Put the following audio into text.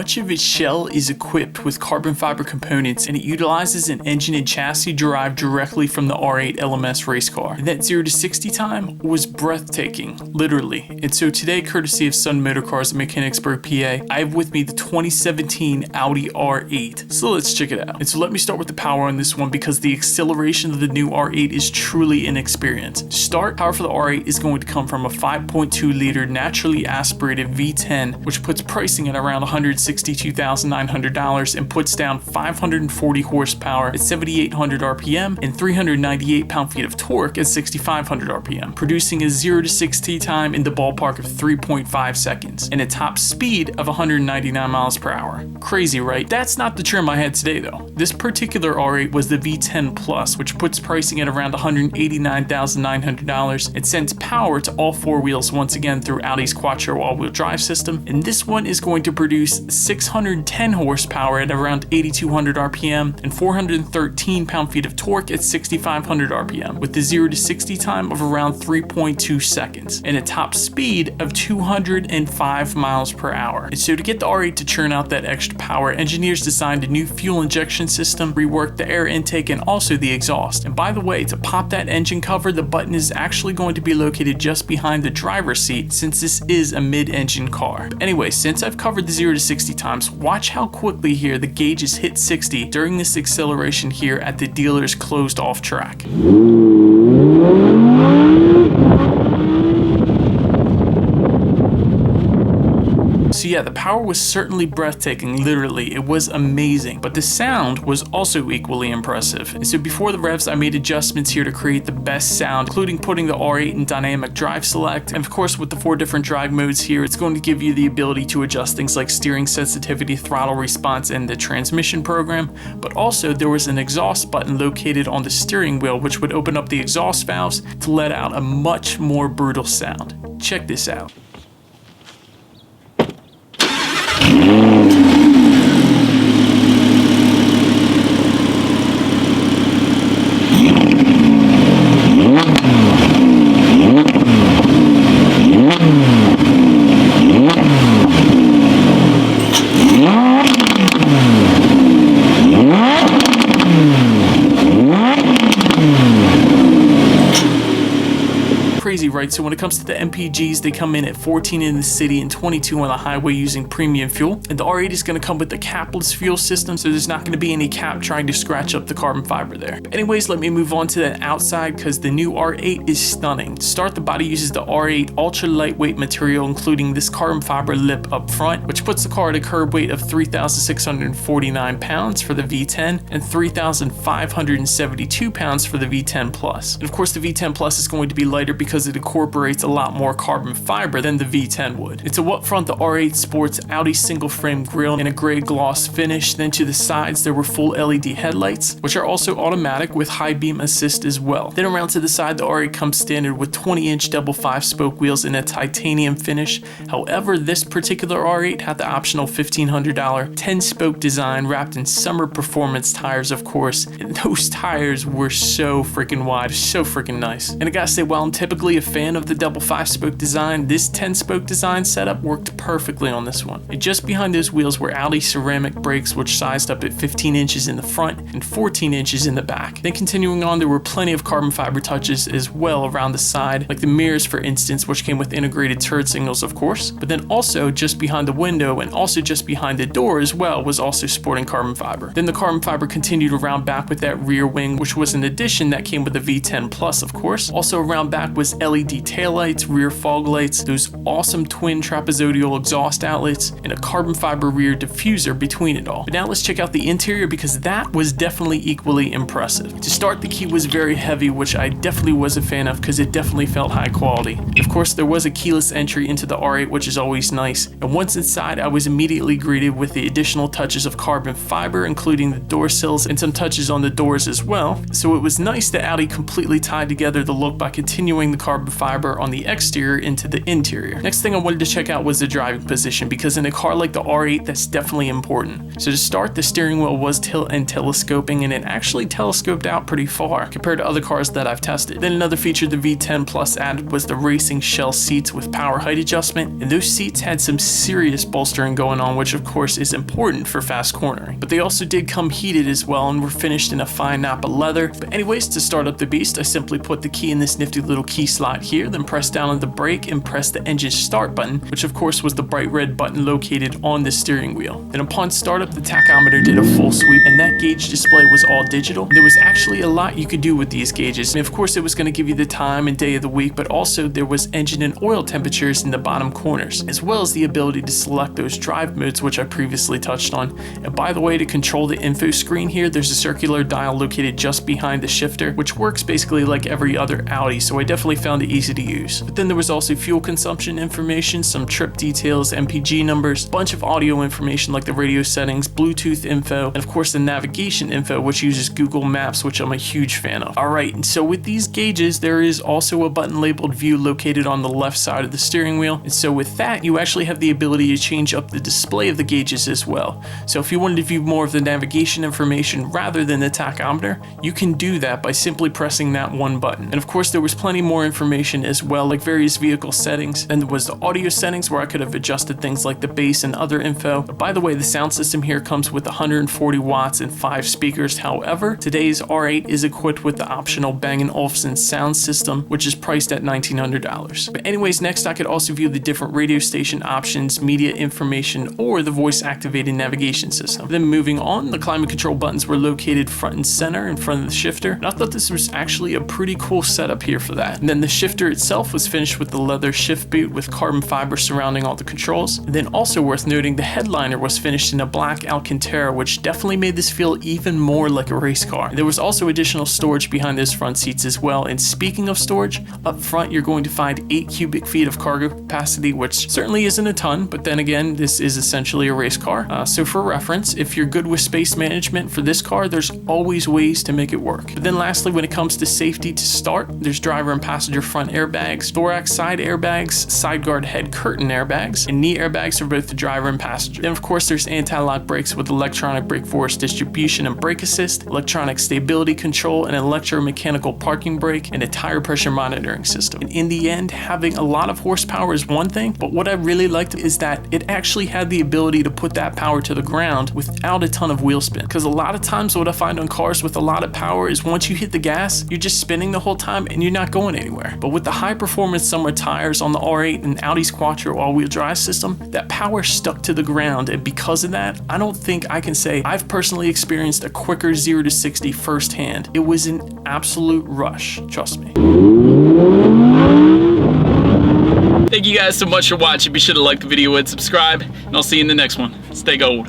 Much of its shell is equipped with carbon fiber components, and it utilizes an engine and chassis derived directly from the R8 LMS race car. And that 0 to 60 time was breathtaking, literally. And so today, courtesy of Sun Motorcars in Mechanicsburg, PA, I have with me the 2017 Audi R8. So let's check it out. And so let me start with the power on this one, because the acceleration of the new R8 is truly an experience. To start, power for the R8 is going to come from a 5.2 liter naturally aspirated V10, which puts pricing at around $162,900 and puts down 540 horsepower at 7,800 RPM and 398 pound-feet of torque at 6,500 RPM, producing a 0 to 60 time in the ballpark of 3.5 seconds and a top speed of 199 miles per hour. Crazy, right? That's not the trim I had today though. This particular R8 was the V10 Plus, which puts pricing at around $189,900 and sends power to all four wheels once again through Audi's Quattro all-wheel drive system, and this one is going to produce 610 horsepower at around 8,200 RPM and 413 pound-feet of torque at 6,500 RPM, with the 0 to 60 time of around 3.2 seconds and a top speed of 205 miles per hour. And so to get the R8 to churn out that extra power, engineers designed a new fuel injection system, reworked the air intake and also the exhaust. And by the way, to pop that engine cover, the button is actually going to be located just behind the driver's seat, since this is a mid-engine car. But anyway, since I've covered the 0 to 60 times, watch how quickly here the gauges hit 60 during this acceleration here at the dealer's closed off track. So yeah, the power was certainly breathtaking, literally, it was amazing, but the sound was also equally impressive. And so before the revs, I made adjustments here to create the best sound, including putting the R8 in dynamic drive select, and of course with the 4 different drive modes here, it's going to give you the ability to adjust things like steering sensitivity, throttle response, and the transmission program, but also there was an exhaust button located on the steering wheel, which would open up the exhaust valves to let out a much more brutal sound. Check this out. Crazy, right? So when it comes to the Mpgs, they come in at 14 in the city and 22 on the highway using premium fuel. And the R8 is going to come with the capless fuel system, so there's not going to be any cap trying to scratch up the carbon fiber there. But anyways, let me move on to the outside, because the new R8 is stunning. To start, the body uses the R8 ultra lightweight material, including this carbon fiber lip up front, which puts the car at a curb weight of 3,649 pounds for the V10 and 3,572 pounds for the V10 Plus. And of course, the V10 Plus is going to be lighter because it incorporates a lot more carbon fiber than the V10 would. And so up front, the R8 sports Audi single frame grille in a gray gloss finish. Then to the sides, there were full LED headlights, which are also automatic with high beam assist as well. Then around to the side, the R8 comes standard with 20-inch double 5-spoke wheels in a titanium finish. However, this particular R8 had the optional $1,500 10-spoke design wrapped in summer performance tires, of course. And those tires were so freaking wide, so freaking nice. And I gotta say, while I'm typically a fan of the double 5-spoke design, this 10-spoke design setup worked perfectly on this one. And just behind those wheels were Audi ceramic brakes, which sized up at 15 inches in the front and 14 inches in the back. Then continuing on, there were plenty of carbon fiber touches as well around the side, like the mirrors for instance, which came with integrated turn signals of course, but then also just behind the window and also just behind the door as well was also sporting carbon fiber. Then the carbon fiber continued around back with that rear wing, which was an addition that came with the V10 Plus of course. Also around back was LED taillights, rear fog lights, those awesome twin trapezoidal exhaust outlets, and a carbon fiber rear diffuser between it all. But now let's check out the interior, because that was definitely equally impressive. To start, the key was very heavy, which I definitely was a fan of because it definitely felt high quality. Of course, there was a keyless entry into the R8, which is always nice. And once inside, I was immediately greeted with the additional touches of carbon fiber, including the door sills and some touches on the doors as well. So it was nice that Audi completely tied together the look by continuing the carbon fiber power on the exterior into the interior. Next thing I wanted to check out was the driving position, because in a car like the R8, that's definitely important. So to start, the steering wheel was tilt and telescoping, and it actually telescoped out pretty far compared to other cars that I've tested. Then another feature the V10 Plus added was the racing shell seats with power height adjustment, and those seats had some serious bolstering going on, which of course is important for fast cornering. But they also did come heated as well and were finished in a fine Napa leather. But anyways, to start up the beast, I simply put the key in this nifty little key slot here, then press down on the brake and press the engine start button, which of course was the bright red button located on the steering wheel. Then upon startup, the tachometer did a full sweep, and that gauge display was all digital. There was actually a lot you could do with these gauges. And of course, it was going to give you the time and day of the week, but also there was engine and oil temperatures in the bottom corners, as well as the ability to select those drive modes, which I previously touched on. And by the way, to control the info screen here, there's a circular dial located just behind the shifter, which works basically like every other Audi, so I definitely found it easy to use. But then there was also fuel consumption information, some trip details, MPG numbers, a bunch of audio information like the radio settings, Bluetooth info, and of course the navigation info, which uses Google Maps, which I'm a huge fan of. Alright, and so with these gauges, there is also a button labeled view located on the left side of the steering wheel, and so with that, you actually have the ability to change up the display of the gauges as well. So if you wanted to view more of the navigation information rather than the tachometer, you can do that by simply pressing that one button. And of course, there was plenty more information as well, like various vehicle settings, and there was the audio settings where I could have adjusted things like the bass and other info. But by the way, the sound system here comes with 140 watts and 5 speakers. However, today's R8 is equipped with the optional Bang & Olufsen sound system, which is priced at $1,900. But anyways, next I could also view the different radio station options, media information, or the voice activated navigation system. Then moving on, the climate control buttons were located front and center in front of the shifter, and I thought this was actually a pretty cool setup here for that. And then the shifter itself was finished with the leather shift boot with carbon fiber surrounding all the controls. And then also worth noting, the headliner was finished in a black Alcantara, which definitely made this feel even more like a race car. And there was also additional storage behind those front seats as well. And speaking of storage, up front you're going to find 8 cubic feet of cargo capacity, which certainly isn't a ton, but then again, this is essentially a race car. So for reference, if you're good with space management for this car, there's always ways to make it work. But then lastly, when it comes to safety to start, there's driver and passenger front airbags, thorax side airbags, side guard head curtain airbags, and knee airbags for both the driver and passenger. Then of course there's anti-lock brakes with electronic brake force distribution and brake assist, electronic stability control, an electromechanical parking brake, and a tire pressure monitoring system. And in the end, having a lot of horsepower is one thing, but what I really liked is that it actually had the ability to put that power to the ground without a ton of wheel spin. Because a lot of times what I find on cars with a lot of power is once you hit the gas, you're just spinning the whole time and you're not going anywhere. But with the high performance summer tires on the R8 and Audi's Quattro all-wheel drive system, that power stuck to the ground, and because of that, I don't think I can say I've personally experienced a quicker 0 to 60 firsthand. It was an absolute rush, trust me. Thank you guys so much for watching. Be sure to like the video and subscribe, and I'll see you in the next one. Stay gold.